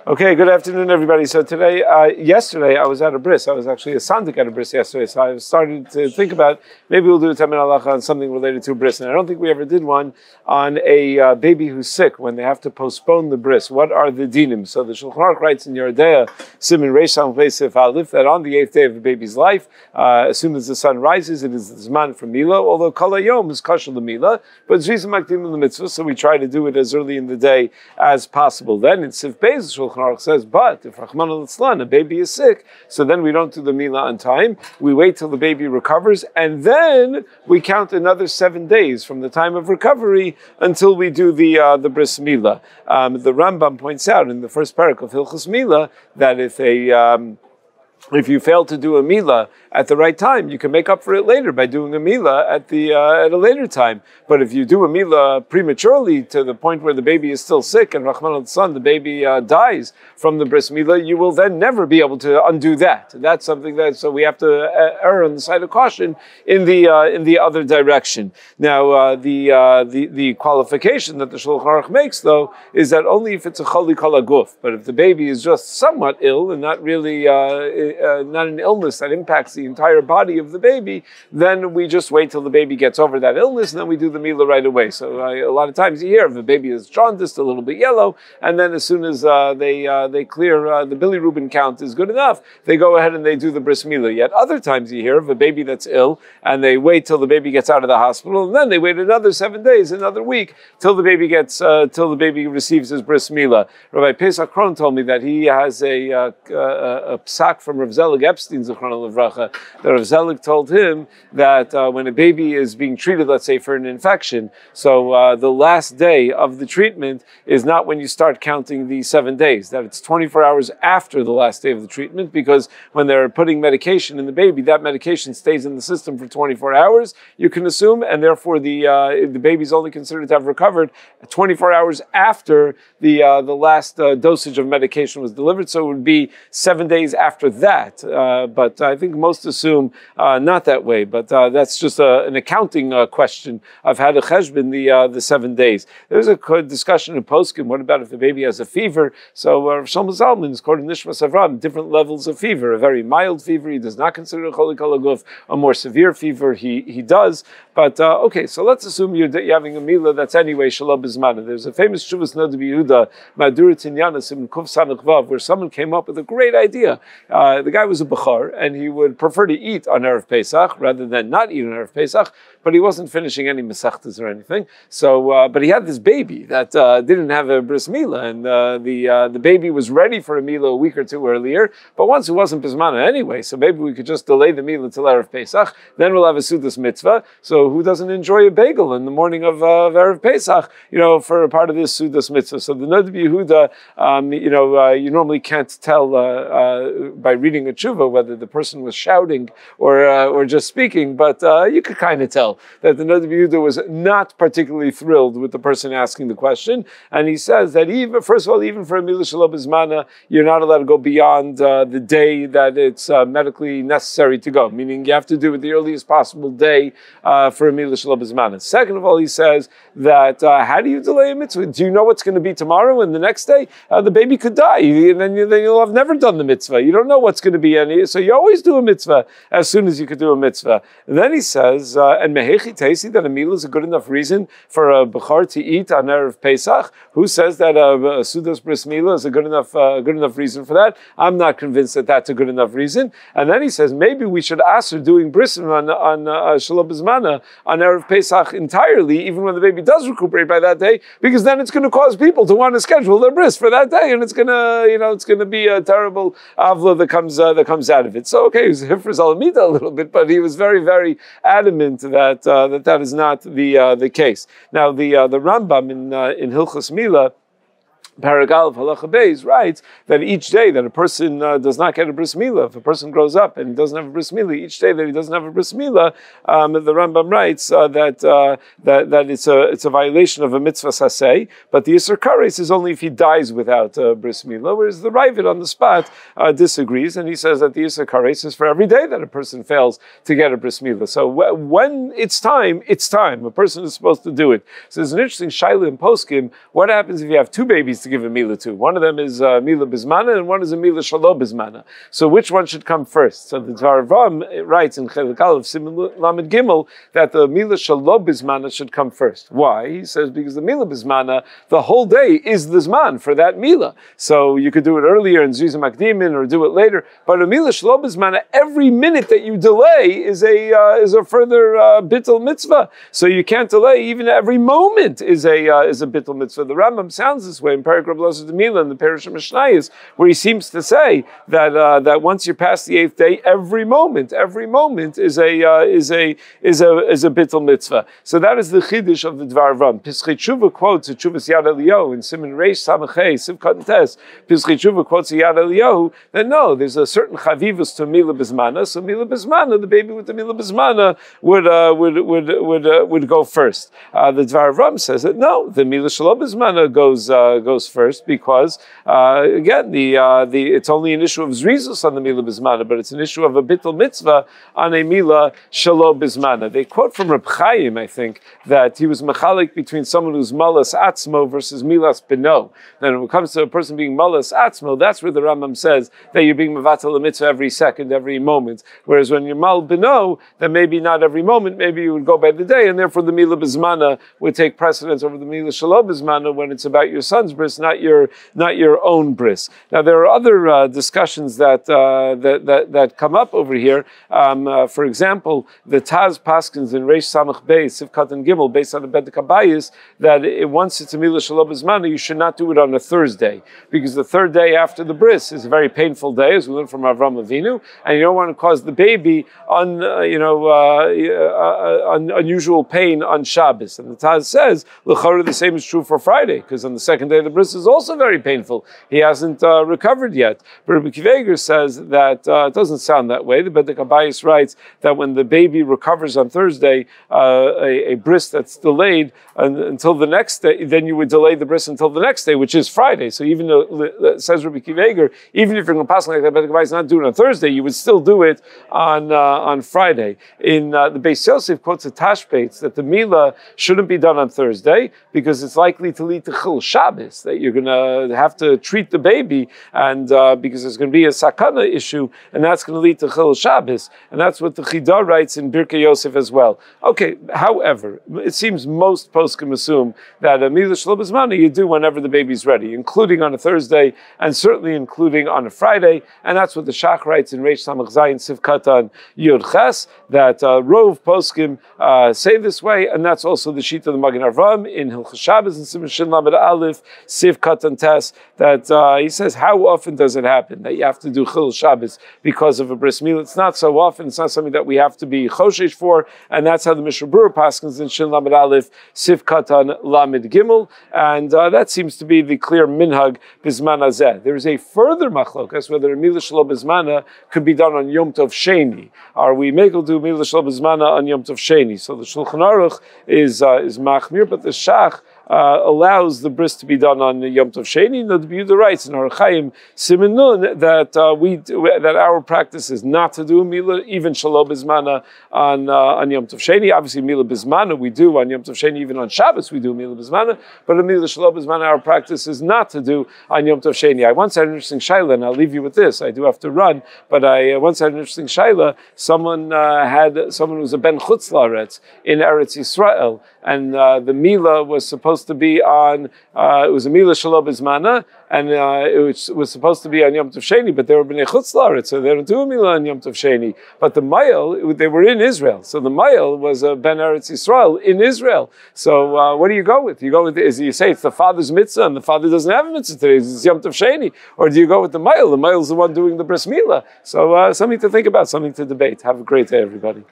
Okay, good afternoon, everybody. So today, yesterday, I was at a Bris. I was actually a sandik at a Bris yesterday. So I started to think about maybe we'll do a Tamin Halacha on something related to a Bris. And I don't think we ever did one on a baby who's sick when they have to postpone the Bris. What are the dinim? So the Shulchan Aruch writes in Aryeh, Simin Reish Am Pesef Aleph, that on the 8th day of a baby's life, as soon as the sun rises, it is the Zman for Milah, although Kol Hayom is Kashal the Milah, but it's Zrizim Makdim the Mitzvah, so we try to do it as early in the day as possible. Then in Sif Beis, Shulchan Aruch says, but if Rahman al-Islan, a baby is sick, so then we don't do the Milah on time. We wait till the baby recovers, and then we count another 7 days from the time of recovery until we do the Bris Milah. The Rambam points out in the first parak of Hilchos Milah that if you fail to do a Milah at the right time, you can make up for it later by doing a Milah at a later time. But if you do a Milah prematurely to the point where the baby is still sick and Rahman al-San, the baby dies from the Bris Milah, you will then never be able to undo that. That's something so we have to err on the side of caution in the other direction. Now, the qualification that the Shulchan Aruch makes, though, is that only if it's a choli kol haguf. But if the baby is just somewhat ill and not really not an illness that impacts the entire body of the baby, then we just wait till the baby gets over that illness, and then we do the Milah right away. So a lot of times you hear if the baby is jaundiced, a little bit yellow, and then as soon as they clear the bilirubin count is good enough, they go ahead and they do the Bris Milah. Yet other times you hear of a baby that's ill, and they wait till the baby gets out of the hospital, and then they wait another 7 days, another week, till the baby receives his Bris Milah. Rabbi Pesach Kron told me that he has a psak from Rav Zelig Epstein, Zichrono Livracha, that Rav Zelig told him that when a baby is being treated, let's say for an infection, so the last day of the treatment is not when you start counting the 7 days, that it's 24 hours after the last day of the treatment, because when they're putting medication in the baby, that medication stays in the system for 24 hours, you can assume, and therefore the baby's only considered to have recovered 24 hours after the last dosage of medication was delivered, so it would be 7 days after that. But I think most assume not that way, but that's just an accounting question of how to cheshbon the 7 days. There's a discussion in Poskim, what about if the baby has a fever? So Rav Shlomo Zalman is quoting Nishmas Avram, different levels of fever. A very mild fever, he does not consider a choli kol haguf. A more severe fever, he does. But okay, so let's assume you're having a Milah that's anyway shalom bizmana. There's a famous Shuvas Nod Yehuda, Madurat Inyanis in Kuf Sanach Vav, where someone came up with a great idea. The guy was a Bechar, and he would prefer to eat on Erev Pesach rather than not eat on Erev Pesach, but he wasn't finishing any Masechtas or anything. So, but he had this baby that didn't have a Bris Milah, and the baby was ready for a Milah a week or two earlier, but once it wasn't Bismana anyway, so maybe we could just delay the Milah until Erev Pesach, then we'll have a Sudas Mitzvah. So who doesn't enjoy a bagel in the morning of Erev Pesach, for a part of this Sudas Mitzvah? So the Nod Yehuda, you normally can't tell by reading a tshuva whether the person was shouting or just speaking, but you could kind of tell that the Nod Yehuda was not particularly thrilled with the person asking the question, and he says that even for a Milah Shalom Bizmana, you're not allowed to go beyond the day that it's medically necessary to go, meaning you have to do it the earliest possible day for a Milah Shalom Bizmana. Second of all, he says that how do you delay a mitzvah? Do you know what's going to be tomorrow and the next day? The baby could die, and then you'll have never done the mitzvah. You don't know what's going to be any, so you always do a mitzvah as soon as you could do a mitzvah. And then he says, and mehechi teisi, that a Milah is a good enough reason for a Bechar to eat on Erev Pesach. Who says that a Sudas Bris Milah is a good enough reason for that? I'm not convinced that that's a good enough reason. And then he says maybe we should ask her doing Bris on Shalom Bizmana on Erev Pesach entirely, even when the baby does recuperate by that day, because then it's going to cause people to want to schedule their Bris for that day, and it's going to be a terrible avla that comes out of it. So okay, he was hifr zalamita a little bit, but he was very, very adamant that is not the case. Now the Rambam in Hilchos Milah, Paragal of Halacha Beis writes that each day that a person does not get a Bris Milah, if a person grows up and doesn't have a Bris Milah, each day that he doesn't have a Bris Milah, the Rambam writes that it's a violation of a mitzvah saseh, but the Yisur Kares is only if he dies without a Bris Milah, whereas the Ravid on the spot disagrees, and he says that the Yisur Kares is for every day that a person fails to get a Bris Milah. So when it's time, it's time. A person is supposed to do it. So there's an interesting shaila in Poskim. What happens if you have two babies to give a Milah to. One of them is Milah Bismana and one is a Milah Shalo Bismana. So which one should come first? So the Dvar Avram writes in Chelik Aleph Siman Lamed Gimel that the Milah Shalo Bismana should come first. Why? He says because the Milah Bismana, the whole day is the Zman for that Milah. So you could do it earlier in Zrizim Akdimin or do it later. But a Milah Shalo Bismana, every minute that you delay is a further bittul mitzvah. So you can't delay. Even every moment is a bittul mitzvah. The Rambam sounds this way in Perek Reb Elazar de Milah in the Parish of Mishnayos, where he seems to say that once you're past the 8th day, every moment is a bittul mitzvah. So that is the chiddush of the Dvar Avram. Pischei Tshuva quotes Tshuvas Yad Eliyahu in Siman Reish Samachei Sivkat Tes. Pischei Tshuva quotes Yad Eliyahu that no, there's a certain chavivus to Milah Bismana. So Milah Bismana, the baby with the Milah Bismana would go first. The Dvar Avram says that no, the Milah Shelo Bismana goes first because again it's only an issue of zrizus on the Milah Bismana, but it's an issue of a bittul mitzvah on a Milah Shelo Bismana. They quote from Reb Chaim, I think, that he was mechalik between someone who's malas atzmo versus milas beno. Then when it comes to a person being malas atzmo, that's where the Rambam says that you're being mevatel a mitzvah every second, every moment. Whereas when you're mal beno, then maybe not every moment, maybe you would go by the day, and therefore the Milah Bismana would take precedence over the Milah Shelo Bismana when it's about your son's bris, not your own bris. Now there are other discussions that come up over here. For example, the Taz Paskins in Reish Samach Beis, Sivkat and Gimel, based on the Bedek Habayis, that once it's a Milah Shelo Bismana, you should not do it on a Thursday, because the third day after the bris is a very painful day, as we learned from Avram Avinu, and you don't want to cause the baby unusual pain on Shabbos. And the Taz says, l'chara, the same is true for Friday, because on the second day the bris is also very painful. He hasn't recovered yet. But Rabbi Kiveger says that it doesn't sound that way. The Bedek Habayis writes that when the baby recovers on Thursday, a bris that's delayed until the next day, then you would delay the bris until the next day, which is Friday. So even though, says Rabbi Kiveger, even if you're going to pass like that, Bedek Habayis not do it on Thursday, you would still do it on Friday. In the Beis Yosef quotes a Tashbetz that the Milah shouldn't be done on Thursday because it's likely to lead to Chil Shabbos, that you're going to have to treat the baby, and because there's going to be a sakana issue, and that's going to lead to Chil Shabbos, and that's what the Chidah writes in Birkei Yosef as well. Okay, however, it seems most poskim assume that a Milah Shelo Bismana you do whenever the baby's ready, including on a Thursday, and certainly including on a Friday, and that's what the Shach writes in Reish Samach Zayin Sivkatan Yud Ches, that Rov poskim say this way, and that's also the sheet of the Magen Avraham in Hilchos Shabbos and Siman Shin Lamed Aleph Sivkatan Tes, that he says, how often does it happen that you have to do Chil Shabbos because of a bris milah? It's not so often. It's not something that we have to be choshesh for, and that's how the Mishnah Berurah paskins in Shin Lamed Aleph Sivkatan Lamed Gimel, and that seems to be the clear minhag Bisman Hazeh. There is a further machlokas whether a Milah Shelo Bismana could be done on Yom Tov Sheni. Are we able to do Milah Shelo Bismana on Yom Tov Sheni? So the Shulchan Aruch is machmir, but the Shach allows the bris to be done on Yom Tov Sheni. And the Yehuda writes in Aryeh Chaim Siman Nun that that our practice is not to do Milah even Shelo Bismana on Yom Tov Sheni. Obviously Milah Bismana we do on Yom Tov Sheni, even on Shabbos we do Milah Bismana, but a Milah Shelo Bismana our practice is not to do on Yom Tov Sheni. I once had an interesting shaila, and I'll leave you with this. I do have to run, but I once had an interesting shaila. Someone who was a ben chutz laaretz in Eretz Yisrael, and the Milah was supposed to be on, it was a Milah Shelo Bismana, and it was supposed to be on Yom Tov Sheni, but they were b'nei chutz laaretz, so they don't do a Milah on Yom Tov Sheni. But the Mayel, they were in Israel, so the Mayel was a ben Eretz Yisrael in Israel. So what do you go with? You go with, you say it's the father's mitzvah, and the father doesn't have a mitzvah today, it's Yom Tov Sheni, or do you go with the Mayel? The Mayel is the one doing the bris milah. So something to think about, something to debate. Have a great day, everybody.